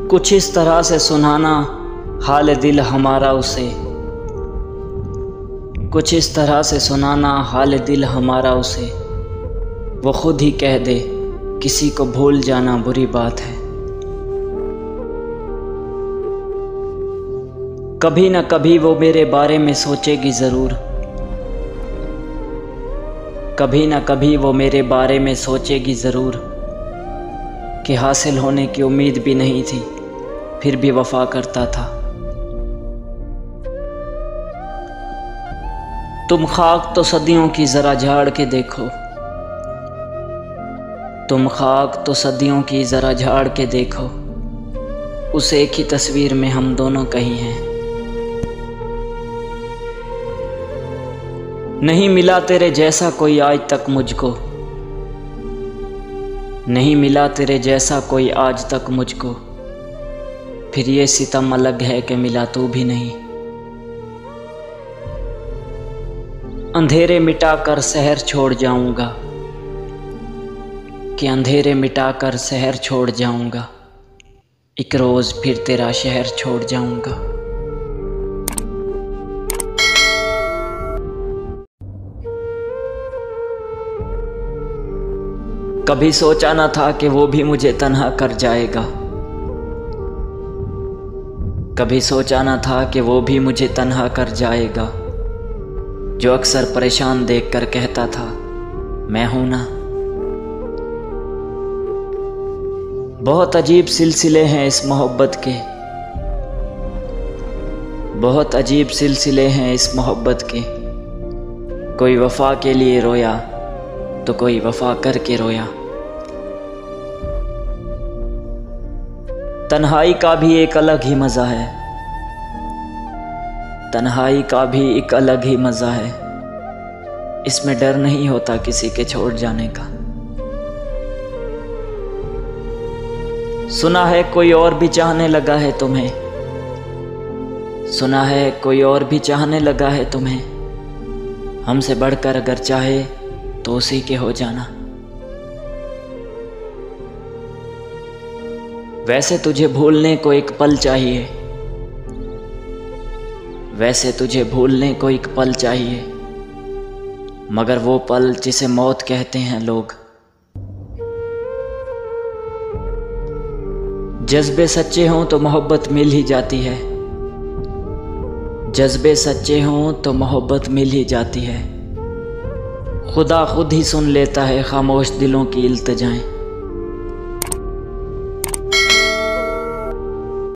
कुछ इस तरह से सुनाना हाल दिल हमारा उसे, कुछ इस तरह से सुनाना हाल दिल हमारा उसे, वो खुद ही कह दे किसी को भूल जाना बुरी बात है। कभी न कभी वो मेरे बारे में सोचेगी ज़रूर, कभी न कभी वो मेरे बारे में सोचेगी ज़रूर, कि हासिल होने की उम्मीद भी नहीं थी फिर भी वफा करता था। तुम खाक तो सदियों की ज़रा झाड़ के देखो, तुम खाक तो सदियों की ज़रा झाड़ के देखो, उस एक ही तस्वीर में हम दोनों कहीं हैं। नहीं मिला तेरे जैसा कोई आज तक मुझको, नहीं मिला तेरे जैसा कोई आज तक मुझको, फिर ये सितम अलग है कि मिला तू भी नहीं। अंधेरे मिटाकर शहर छोड़ जाऊंगा, कि अंधेरे मिटाकर शहर छोड़ जाऊंगा, एक रोज़ फिर तेरा शहर छोड़ जाऊंगा। कभी सोचा न था कि वो भी मुझे तन्हा कर जाएगा, कभी सोचा न था कि वो भी मुझे तन्हा कर जाएगा, जो अक्सर परेशान देखकर कहता था मैं हूं ना। बहुत अजीब सिलसिले हैं इस मोहब्बत के, बहुत अजीब सिलसिले हैं इस मोहब्बत के, कोई वफा के लिए रोया तो कोई वफा करके रोया। तन्हाई का भी एक अलग ही मज़ा है, तन्हाई का भी एक अलग ही मज़ा है, इसमें डर नहीं होता किसी के छोड़ जाने का। सुना है कोई और भी चाहने लगा है तुम्हें, सुना है कोई और भी चाहने लगा है तुम्हें, हमसे बढ़कर अगर चाहे तो उसी के हो जाना। वैसे तुझे भूलने को एक पल चाहिए, वैसे तुझे भूलने को एक पल चाहिए, मगर वो पल जिसे मौत कहते हैं लोग। जज्बे सच्चे हों तो मोहब्बत मिल ही जाती है, जज्बे सच्चे हों तो मोहब्बत मिल ही जाती है, खुदा खुद ही सुन लेता है खामोश दिलों की इल्तिजाएं।